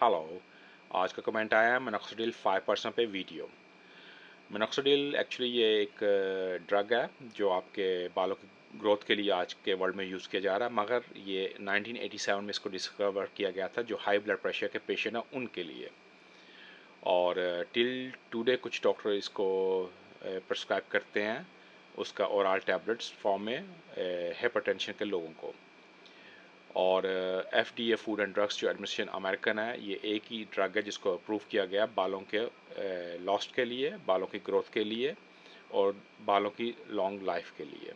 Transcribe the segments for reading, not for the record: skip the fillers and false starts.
Hello. आज का comment आया है मिनोक्सिडिल 5% पे वीडियो। मिनोक्सिडिल एक्चुअली ये एक ड्रग है जो आपके बालों की ग्रोथ के लिए आज के वर्ल्ड में यूज़ किया जा रहा है, मगर ये 1987 में इसको डिस्कवर किया गया था जो हाई ब्लड प्रेशर के पेशेंट हैं उनके लिए। और टिल टुडे कुछ डॉक्टर इसको प्रिस्क्राइब करते हैं उसका ओरल टैबलेट्स फॉर्म में हाइपरटेंशन के लोगों को। और FDA फूड एंड ड्रग्स जो एडमिनिस्ट्रेशन अमेरिकन है, ये एक ही ड्रग है जिसको अप्रूव किया गया बालों के लॉस्ट के लिए, बालों की ग्रोथ के लिए और बालों की लॉन्ग लाइफ के लिए।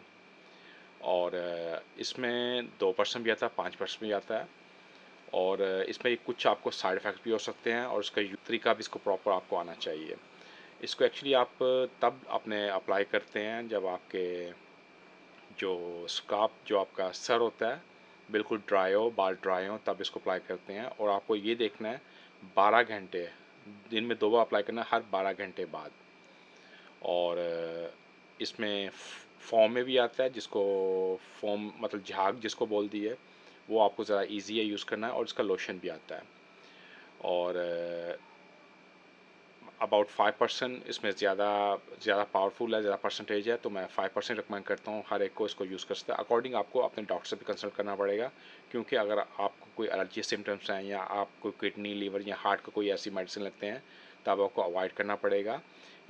और इसमें 2% भी आता है, 5% भी आता है। और इसमें कुछ आपको साइड इफ़ेक्ट भी हो सकते हैं और उसका तरीका भी इसको प्रॉपर आपको आना चाहिए। इसको एक्चुअली आप तब अपने अप्लाई करते हैं जब आपके जो स्कार्फ जो आपका सर होता है बिल्कुल ड्राई हो, बाल ड्राई हो, तब इसको अप्लाई करते हैं। और आपको ये देखना है 12 घंटे, दिन में 2 बार अप्लाई करना है, हर 12 घंटे बाद। और इसमें फॉर्म में भी आता है जिसको फॉर्म मतलब झाग जिसको बोल दी है, वो आपको ज़रा इजी है यूज़ करना है। और इसका लोशन भी आता है। और अबाउट 5% इसमें ज़्यादा पावरफुल है, ज़्यादा परसेंटेज है, तो मैं 5% रिकमेंड करता हूँ हर एक को इसको यूज़ कर सकता है। अकॉर्डिंग आपको अपने डॉक्टर से भी कंसल्ट करना पड़ेगा, क्योंकि अगर आपको कोई एलर्जी सिम्टम्स हैं या आपको किडनी लीवर या हार्ट का कोई ऐसी मेडिसिन लगते हैं तब आपको अवॉइड करना पड़ेगा।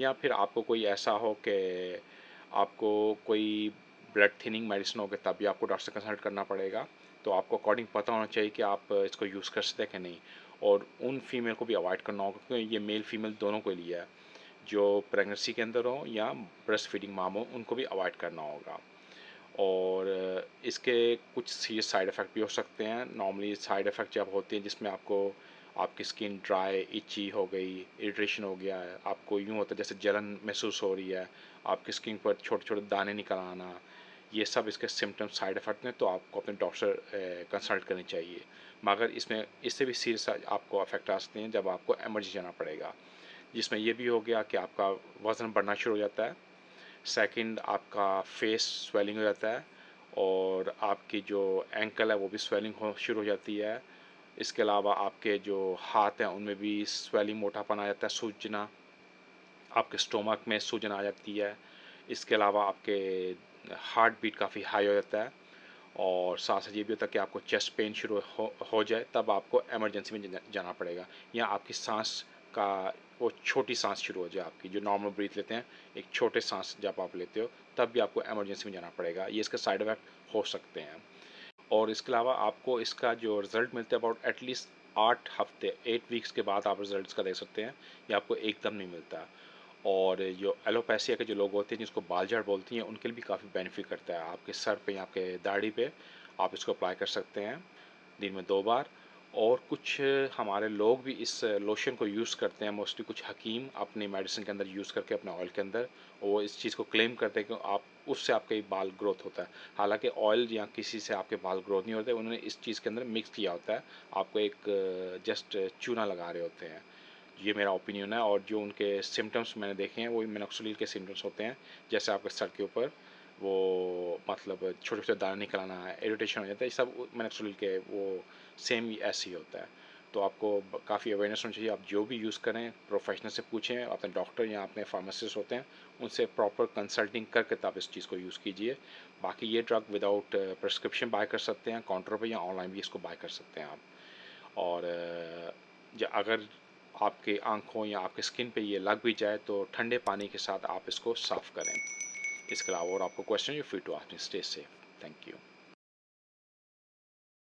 या फिर आपको कोई ऐसा हो कि आपको कोई ब्लड थिनिंग मेडिसिन हो गए तब भी आपको डॉक्टर से कंसल्ट करना पड़ेगा। तो आपको अकॉर्डिंग पता होना चाहिए कि आप इसको यूज़ कर सकते हैं कि नहीं। और उन फीमेल को भी अवॉइड करना होगा, क्योंकि ये मेल फीमेल दोनों के लिए है, जो प्रेगनेंसी के अंदर हो या ब्रेस्ट फीडिंग माम हो, उनको भी अवॉइड करना होगा। और इसके कुछ सीरियस साइड इफ़ेक्ट भी हो सकते हैं। नॉर्मली साइड इफ़ेक्ट जब होते हैं जिसमें आपको आपकी स्किन ड्राई इची हो गई, इरिटेशन हो गया है, आपको यूँ होता है जैसे जलन महसूस हो रही है, आपकी स्किन पर छोटे छोटे दाने निकल आना, ये सब इसके सिम्टम्स साइड इफ़ेक्ट हैं। तो आपको अपने डॉक्टर से कंसल्ट करनी चाहिए। मगर इसमें इससे भी सीरियस आपको अफेक्ट आ सकते हैं जब आपको इमरजेंसी जाना पड़ेगा, जिसमें ये भी हो गया कि आपका वज़न बढ़ना शुरू हो जाता है। सेकंड, आपका फेस स्वेलिंग हो जाता है और आपकी जो एंकल है वो भी स्वेलिंग हो शुरू हो जाती है। इसके अलावा आपके जो हाथ हैं उनमें भी स्वेलिंग, मोटापन आ जाता है, सूजना, आपके स्टोमक में सूजन आ जाती है। इसके अलावा आपके हार्ट बीट काफ़ी हाई हो जाता है। और साथ साथ ये भी होता है कि आपको चेस्ट पेन शुरू हो जाए, तब आपको इमरजेंसी में जाना पड़ेगा। या आपकी सांस का वो छोटी सांस शुरू हो जाए, आपकी जो नॉर्मल ब्रीथ लेते हैं एक छोटे सांस जब आप लेते हो तब भी आपको इमरजेंसी में जाना पड़ेगा। ये इसके साइड इफ़ेक्ट हो सकते हैं। और इसके अलावा आपको इसका जो रिज़ल्ट मिलता है अबाउट एटलीस्ट 8 हफ्ते, 8 वीक्स के बाद आप रिज़ल्ट्स का देख सकते हैं। ये आपको एकदम नहीं मिलता। और जो एलोपेसिया के जो लोग होते हैं जिसको बाल झाड़ बोलती हैं, उनके लिए भी काफ़ी बेनिफिट करता है। आपके सर पे या आपके दाढ़ी पे आप इसको अप्लाई कर सकते हैं दिन में 2 बार। और कुछ हमारे लोग भी इस लोशन को यूज़ करते हैं, मोस्टली कुछ हकीम अपनी मेडिसिन के अंदर यूज़ करके अपने ऑयल के अंदर, वो इस चीज़ को क्लेम करते हैं कि आप उससे आपके बाल ग्रोथ होता है। हालांकि ऑयल या किसी से आपके बाल ग्रोथ नहीं होते, उन्होंने इस चीज़ के अंदर मिक्स किया होता है, आपको एक जस्ट चूना लगा रहे होते हैं। ये मेरा ओपिनियन है। और जो उनके सिम्टम्स मैंने देखे हैं वही मिनोक्सिडिल के सिम्टम्स होते हैं, जैसे आपके सर के ऊपर वो मतलब छोटे छोटे दाने निकल आना है, इरिटेशन हो जाता है, ये सब मिनोक्सिडिल के वो सेम ही ऐसे ही होता है। तो आपको काफ़ी अवेयरनेस होनी चाहिए। आप जो भी यूज़ करें प्रोफेशनल से पूछें, अपने डॉक्टर या अपने फार्मासिस्ट होते हैं उनसे प्रॉपर कंसल्टिंग करके तब इस चीज़ को यूज़ कीजिए। बाकी ये ड्रग विदाउट प्रिस्क्रिप्शन बाय कर सकते हैं काउंटर पर, या ऑनलाइन भी इसको बाय कर सकते हैं आप। और अगर आपके आँखों या आपके स्किन पे ये लग भी जाए तो ठंडे पानी के साथ आप इसको साफ़ करें। इसके अलावा और आपको question, you free to ask me. Stay safe. Thank you.